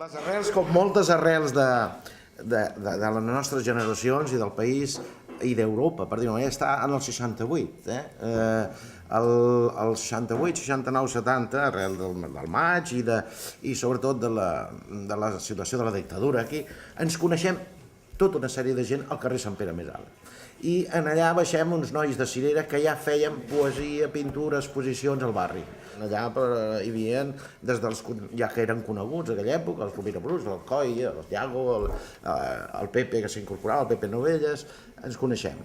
Les arrels, com moltes arrels de les nostres generacions i del país i d'Europa, per dir-ho, està en el 68. El 68, 69, 70, arrel del maig i sobretot de la situació de la dictadura aquí, ens coneixem tota una sèrie de gent al carrer Sant Pere Més Alt. I en allà baixem uns nois de Cirera que ja feien poesia, pintura, exposicions al barri. Allà hi havia, des dels ja que eren coneguts en aquella època, els Rovira Bruts, el Coi, el Thiago, el Pepe que s'incorporava, el Pepe Novelles, ens coneixem.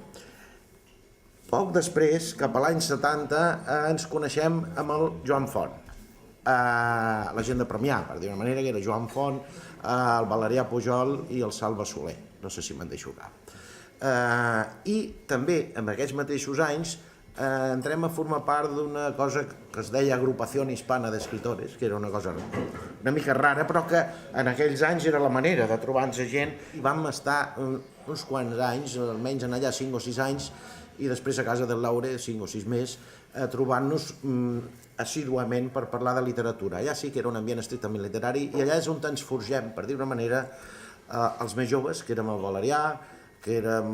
Poc després, cap a l'any 70, ens coneixem amb el Joan Font, la gent de Premià, per dir-ho d'una manera, que era Joan Font, el Valerià Pujol i el Salva Soler, no sé si me'n deixo cap. I també, en aquests mateixos anys, entrem a formar part d'una cosa que es deia Agrupació Hispana d'Escritores, que era una cosa una mica rara, però que en aquells anys era la manera de trobar-nos gent. I vam estar uns quants anys, almenys en allà 5 o 6 anys, i després a casa del Laure 5 o 6 més, trobant-nos assíduament per parlar de literatura. Allà sí que era un ambient estrictament literari i allà és on ens forgem, per dir-ho d'una manera, els més joves, que érem el Valerià, que érem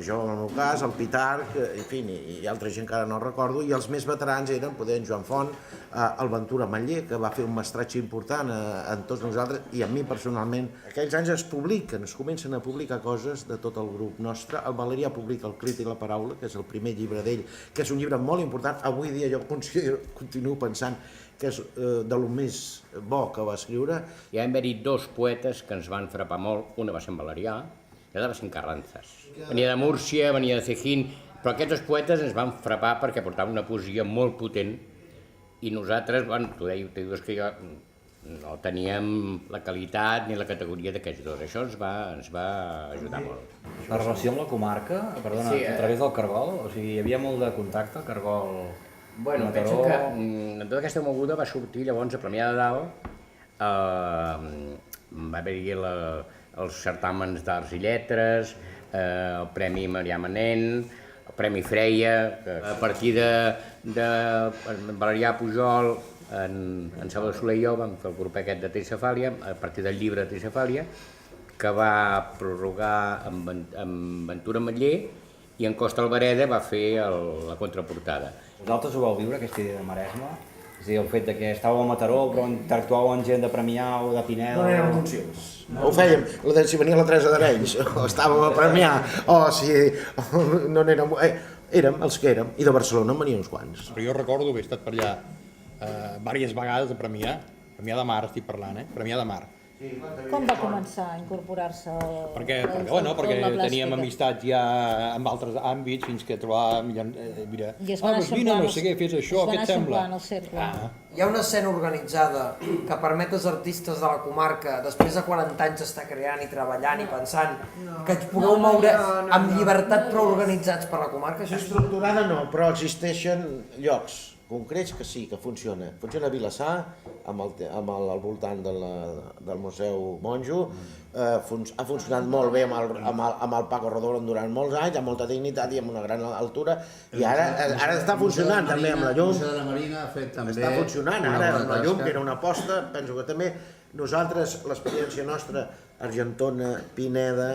jo en el meu cas, el Pitarc, en fi, i altra gent que ara no recordo, i els més veterans eren poder en Joan Font, el Ventura Matller, que va fer un mestratge important en tots nosaltres, i a mi personalment. Aquells anys es publiquen, es comencen a publicar coses de tot el grup nostre. El Valerià publica El Crit i la Paraula, que és el primer llibre d'ell, que és un llibre molt important. Avui dia jo continuo pensant que és de lo més bo que va escriure. Hi ha haver-hi 2 poetes que ens van frapar molt. Una va ser en Valerià, i l'altra va ser en Carranzas. Venia de Múrcia, venia de Cejín, però aquests 2 poetes ens van frapar perquè portaven una poesia molt potent i nosaltres, bueno, tu dius que jo no teníem la qualitat ni la categoria d'aquests 2. Això ens va ajudar molt. La relació amb la comarca, perdona, a través del Cargol, o sigui, hi havia molt de contacte, Cargol... Bueno, penso que tota aquesta moguda va sortir llavors a Premià de Dalt, va haver-hi els certàmens d'Arts i Lletres, el Premi Marià Manent, el Premi Freia, a partir de Valerià Pujol, en Salvador Soler i jo vam fer el grup aquest de Tricefàlia, a partir del llibre de Tricefàlia, que va prorrogar amb Ventura Matller, i en Costa Albareda va fer la contraportada. Vosaltres ho vau viure, aquesta idea de Maresme? És a dir, el fet que estàveu a Mataró, però interactuàveu amb gent de Premià o de Pineda... No érem conscients. Ho fèiem, si venia la Teresa d'Arenys, o estàvem a Premià, o si no n'érem... Érem els que érem, i de Barcelona en venien uns quants. Però jo recordo que he estat per allà diverses vegades a Premià de Mar estic parlant, Premià de Mar. Com va començar a incorporar-se perquè teníem amistats ja en altres àmbits fins que trobàvem, mira, vine, no sé què, fes això, què et sembla? Hi ha una escena organitzada que permet als artistes de la comarca, després de 40 anys d'estar creant i treballant i pensant, que ens pugueu moure amb llibertat però organitzats per la comarca? Estructurada no, però existeixen llocs concrets que sí, que funciona. Funciona a Vilassar, al voltant del Museu Monjo, ha funcionat molt bé amb el Paco Rodón durant molts anys, amb molta dignitat i amb una gran altura, i ara està funcionant també amb la llum. El Museu de la Marina ha fet també... Està funcionant ara amb la llum, que era una aposta, penso que també nosaltres, l'experiència nostra, Argentona, Pineda,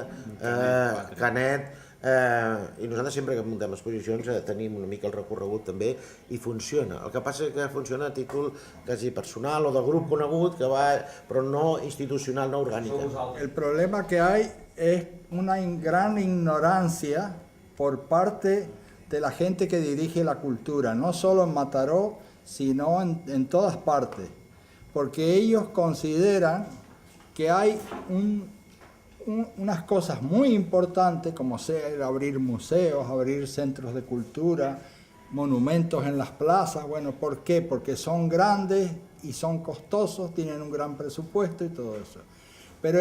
Canet, i nosaltres sempre que muntem exposicions tenim una mica el recorregut també i funciona. El que passa és que funciona a títol quasi personal o de grup conegut que va, però no institucional, no orgànica. El problema que hay es una gran ignorancia por parte de la gente que dirige la cultura, no solo en Mataró, sino en todas partes, porque ellos consideran que hay unas cosas muy importantes como ser abrir museos, abrir centros de cultura, monumentos en las plazas. Bueno, ¿por qué? Porque son grandes y son costosos, tienen un gran presupuesto y todo eso. Pero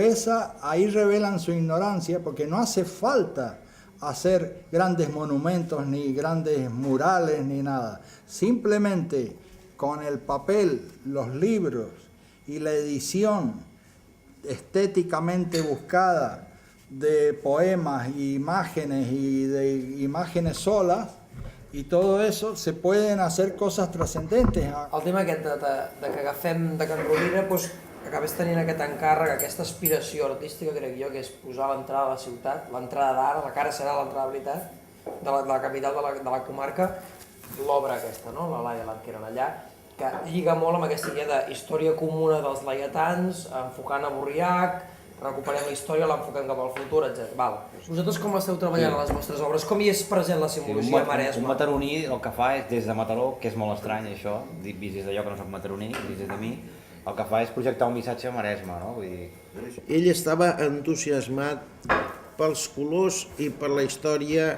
ahí revelan su ignorancia porque no hace falta hacer grandes monumentos ni grandes murales ni nada. Simplemente con el papel, los libros y la edición estéticamente buscada de poemas e imágenes y de imágenes solas, i tot això se poden hacer coses trascendentes. El tema aquest de que agafem de Can Rovira, doncs, acabés tenint aquest encàrrec, aquesta aspiració artística, crec jo, que és posar l'entrada a la ciutat, l'entrada d'ara, la cara serà l'entrada de veritat, de la capital de la comarca, l'obra aquesta, no? La Laia Lat, que eren allà, que lliga molt amb aquesta idea de història comuna dels laietans, enfocant a Borriac, recuperem la història, l'enfoquem cap al futur, etc. Vosaltres com esteu treballant a les vostres obres? Com hi és present la simbologia maresma? Un mataroní el que fa és, des de Mataró, que és molt estrany això, vist des d'allò que no soc mataroní, vist des de mi, el que fa és projectar un missatge a Maresme, no? Vull dir... Ell estava entusiasmat pels colors i per la història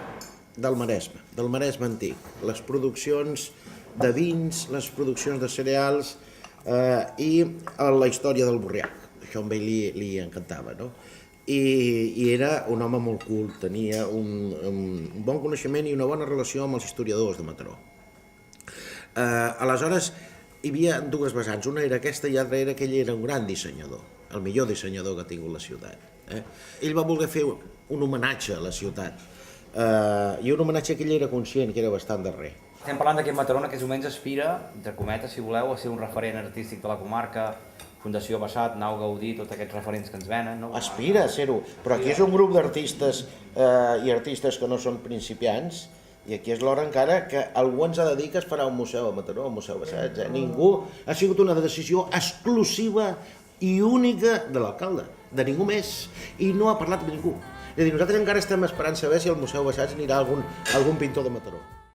del Maresme antic, les produccions de vins, les produccions de cereals i la història del Borriac. Això a ell li encantava, no? I era un home molt cult, tenia un bon coneixement i una bona relació amb els historiadors de Mataró. Aleshores, hi havia dues vessants, una era aquesta i l'altra era que ell era un gran dissenyador, el millor dissenyador que ha tingut la ciutat. Ell va voler fer un homenatge a la ciutat, i un homenatge que ell era conscient que era bastant darrer. Estem parlant d'aquest Mataró que almenys aspira, entre cometes, si voleu, a ser un referent artístic de la comarca, Fundació Bassat, Nau Gaudí, tots aquests referents que ens venen. No? Aspira a ser-ho, però aquí és un grup d'artistes i artistes que no són principiants, i aquí és l'hora encara que algú ens ha de dir que es farà un museu a Mataró, un museu Bassat. Ningú, ha sigut una decisió exclusiva i única de l'alcalde, de ningú més, i no ha parlat amb ningú. És a dir, nosaltres encara estem esperant saber si al museu Bassat anirà algun pintor de Mataró.